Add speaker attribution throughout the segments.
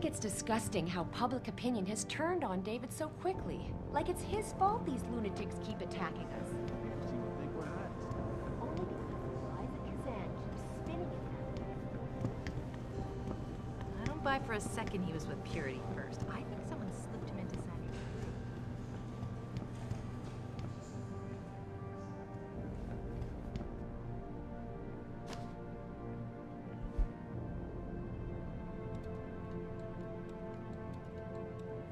Speaker 1: think it's disgusting how public opinion has turned on David so quickly. Like it's his fault these lunatics keep attacking us.
Speaker 2: Seem to think we're nuts.
Speaker 1: Only because Isaac Kazan keeps spinning it.
Speaker 3: I don't buy for a second he was with Purity first. I think someone slipped him into Sandy's group.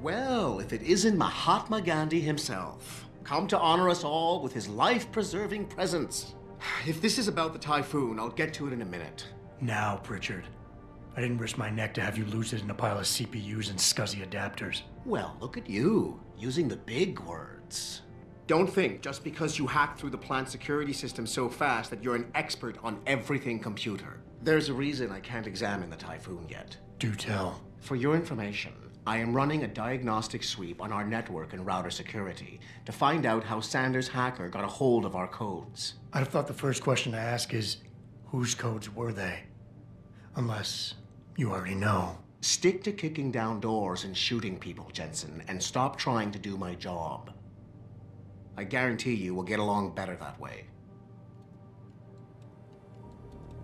Speaker 4: Well, if it isn't Mahatma Gandhi himself, come to honor us all with his life-preserving presence. If this is about the typhoon, I'll get to it in a minute.
Speaker 5: Now, Pritchard. I didn't risk my neck to have you lose it in a pile of CPUs and scuzzy adapters.
Speaker 4: Well, look at you, using the big words. Don't think just because you hacked through the plant security system so fast that you're an expert on everything computer. There's a reason I can't examine the typhoon yet.
Speaker 5: Do tell.
Speaker 4: For your information, I am running a diagnostic sweep on our network and router security to find out how Sanders' hacker got a hold of our codes.
Speaker 5: I'd have thought the first question to ask is, whose codes were they? Unless you already know.
Speaker 4: Stick to kicking down doors and shooting people, Jensen, and stop trying to do my job. I guarantee you we'll get along better that way.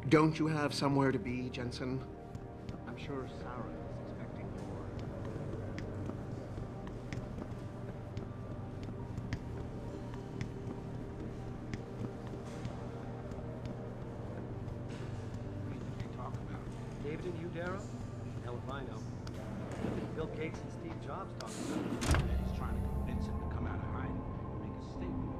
Speaker 4: Don't you have somewhere to be, Jensen? I'm sure Sarah is expecting more.
Speaker 2: What do you think they talk about? David and you, Darryl? Hell if I know. Bill Gates and Steve Jobs talking about it. He's trying to convince him to come out of hiding and make a statement.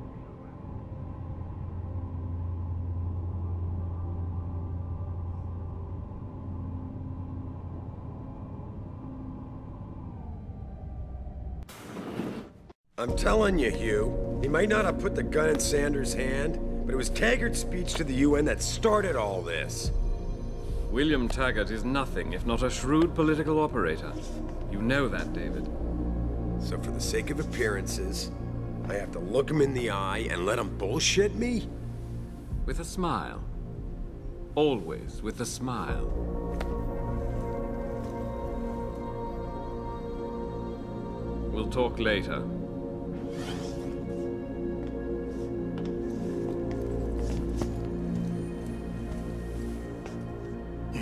Speaker 6: I'm telling you, Hugh, he might not have put the gun in Sanders' hand, but it was Taggart's speech to the UN that started all this.
Speaker 7: William Taggart is nothing if not a shrewd political operator. You know that, David.
Speaker 6: So for the sake of appearances, I have to look him in the eye and let him bullshit me?
Speaker 7: With a smile. Always with a smile. We'll talk later.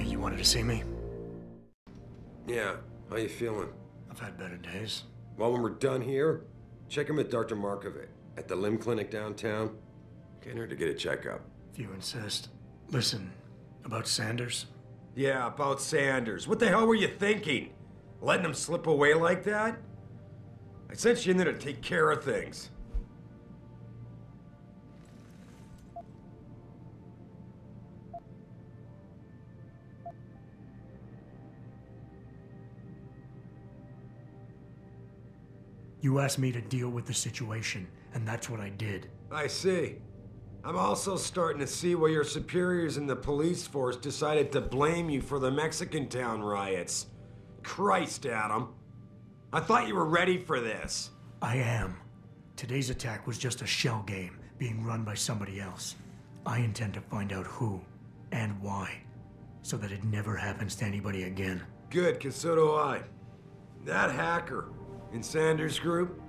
Speaker 5: You wanted to see me?
Speaker 6: Yeah, how you feeling?
Speaker 5: I've had better days.
Speaker 6: Well, when we're done here, check him at Dr. Markovic at the limb clinic downtown. Can't hurt to get a checkup.
Speaker 5: If you insist. Listen, about Sanders?
Speaker 6: Yeah, about Sanders. What the hell were you thinking? Letting him slip away like that? I sent you in there to take care of things.
Speaker 5: You asked me to deal with the situation, and that's what I did.
Speaker 6: I see. I'm also starting to see why your superiors in the police force decided to blame you for the Mexican town riots. Christ, Adam. I thought you were ready for this.
Speaker 5: I am. Today's attack was just a shell game being run by somebody else. I intend to find out who and why, so that it never happens to anybody again.
Speaker 6: Good, 'cause so do I. That hacker in Sanders' group,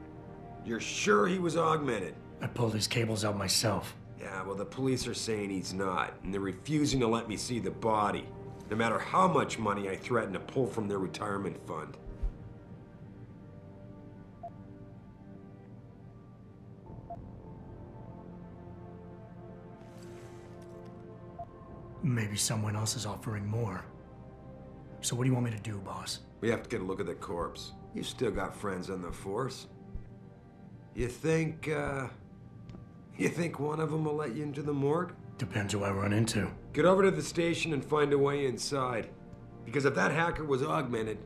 Speaker 6: you're sure he was augmented?
Speaker 5: I pulled his cables out myself.
Speaker 6: Yeah, well, the police are saying he's not, and they're refusing to let me see the body, no matter how much money I threaten to pull from their retirement fund.
Speaker 5: Maybe someone else is offering more. So what do you want me to do, boss?
Speaker 6: We have to get a look at the corpse. You still got friends on the force. You think one of them will let you into the morgue?
Speaker 5: Depends who I run into.
Speaker 6: Get over to the station and find a way inside. Because if that hacker was augmented,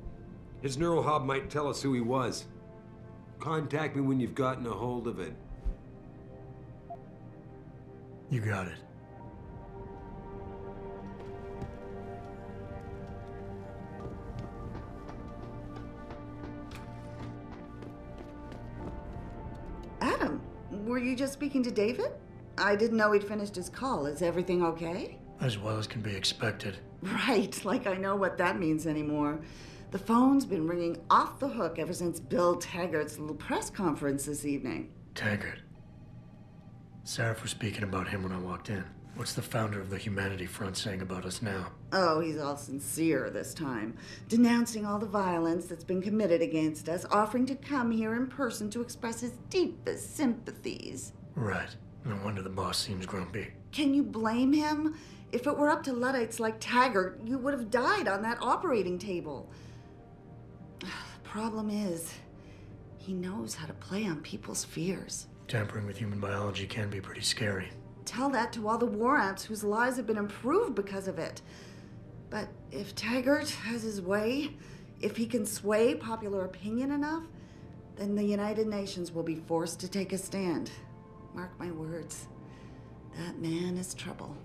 Speaker 6: his neural hub might tell us who he was. Contact me when you've gotten a hold of it.
Speaker 5: You got it.
Speaker 8: Adam, were you just speaking to David? I didn't know he'd finished his call. Is everything okay?
Speaker 5: As well as can be expected.
Speaker 8: Right, like I know what that means anymore. The phone's been ringing off the hook ever since Bill Taggart's little press conference this evening.
Speaker 5: Taggart. Sarah was speaking about him when I walked in. What's the founder of the Humanity Front saying about us now?
Speaker 8: Oh, he's all sincere this time, denouncing all the violence that's been committed against us, offering to come here in person to express his deepest sympathies.
Speaker 5: Right. No wonder the boss seems grumpy.
Speaker 8: Can you blame him? If it were up to Luddites like Taggart, you would have died on that operating table. The problem is, he knows how to play on people's fears.
Speaker 5: Tampering with human biology can be pretty scary.
Speaker 8: Tell that to all the war ants whose lives have been improved because of it. But if Taggart has his way, if he can sway popular opinion enough, then the United Nations will be forced to take a stand. Mark my words. That man is trouble.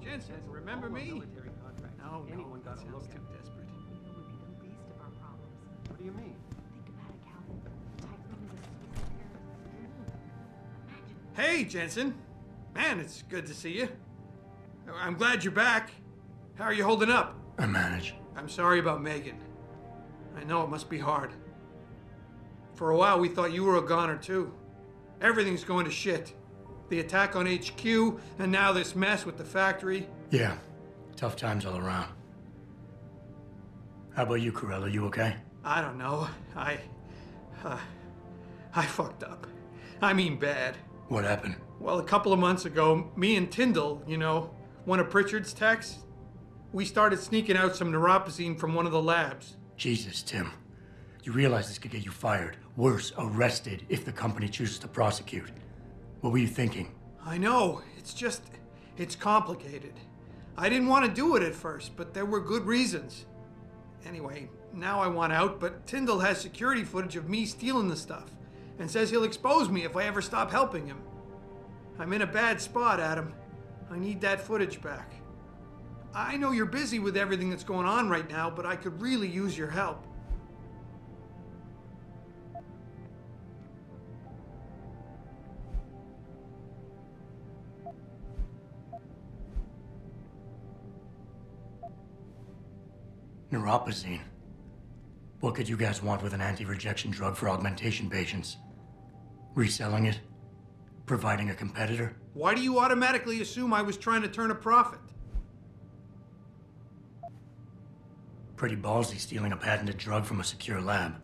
Speaker 2: Jensen, remember me? No,
Speaker 3: Anyone
Speaker 2: got a look
Speaker 3: too
Speaker 2: at.
Speaker 3: desperate.
Speaker 1: It would be the least of our problems.
Speaker 2: What do you mean?
Speaker 1: Think about it, Calvin. Tyrone is a Swiss Imagine.
Speaker 2: Hey, Jensen. Man, it's good to see you. I'm glad you're back. How are you holding up?
Speaker 5: I manage.
Speaker 2: I'm sorry about Megan. I know it must be hard. For a while, we thought you were a goner, too. Everything's going to shit. The attack on HQ, and now this mess with the factory.
Speaker 5: Yeah, tough times all around. How about you, Corella? You okay?
Speaker 2: I don't know. I fucked up. I mean bad.
Speaker 5: What happened?
Speaker 2: Well, a couple of months ago, me and Tyndall, you know, one of Pritchard's techs, we started sneaking out some neuropozyne from one of the labs.
Speaker 5: Jesus, Tim. You realize this could get you fired. Worse, arrested if the company chooses to prosecute. What were you thinking?
Speaker 2: I know. It's complicated. I didn't want to do it at first, but there were good reasons. Anyway, now I want out, but Tyndall has security footage of me stealing the stuff and says he'll expose me if I ever stop helping him. I'm in a bad spot, Adam. I need that footage back. I know you're busy with everything that's going on right now, but I could really use your help.
Speaker 5: Neuropozyne. What could you guys want with an anti-rejection drug for augmentation patients? Reselling it? Providing a competitor?
Speaker 2: Why do you automatically assume I was trying to turn a profit?
Speaker 5: Pretty ballsy stealing a patented drug from a secure lab.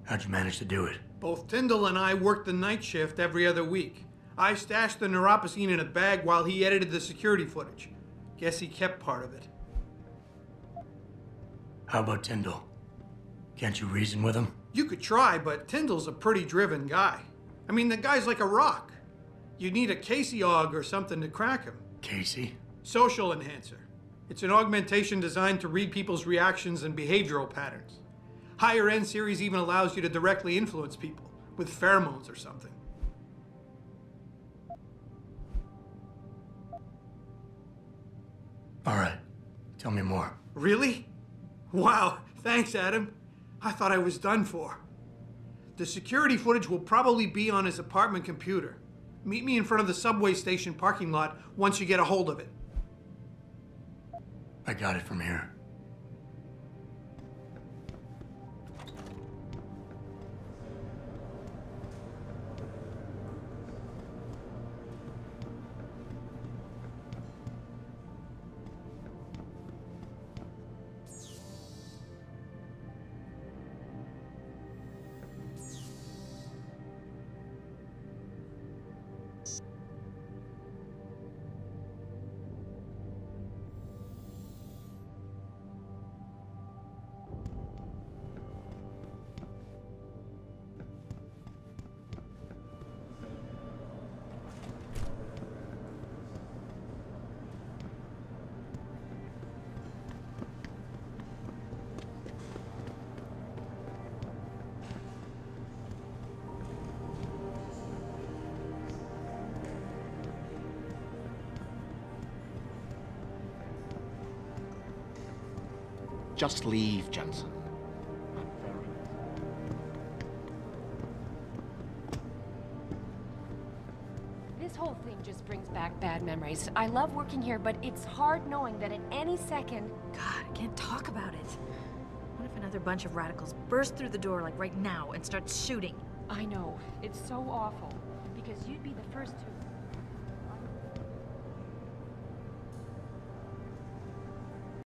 Speaker 5: How'd you manage to do it?
Speaker 2: Both Tyndall and I worked the night shift every other week. I stashed the neuropozyne in a bag while he edited the security footage. Guess he kept part of it.
Speaker 5: How about Tyndall? Can't you reason with him?
Speaker 2: You could try, but Tyndall's a pretty driven guy. I mean, the guy's like a rock. You'd need a Casey aug or something to crack him.
Speaker 5: Casey?
Speaker 2: Social enhancer. It's an augmentation designed to read people's reactions and behavioral patterns. Higher end series even allows you to directly influence people with pheromones or something.
Speaker 5: All right. Tell me more.
Speaker 2: Really? Wow, thanks, Adam. I thought I was done for. The security footage will probably be on his apartment computer. Meet me in front of the subway station parking lot once you get a hold of it.
Speaker 5: I got it from here.
Speaker 4: Just leave, Jensen. I'm very...
Speaker 1: This whole thing just brings back bad memories. I love working here, but it's hard knowing that at any second...
Speaker 3: God, I can't talk about it. What if another bunch of radicals burst through the door, like right now, and start shooting?
Speaker 1: I know. It's so awful. Because you'd be the first to...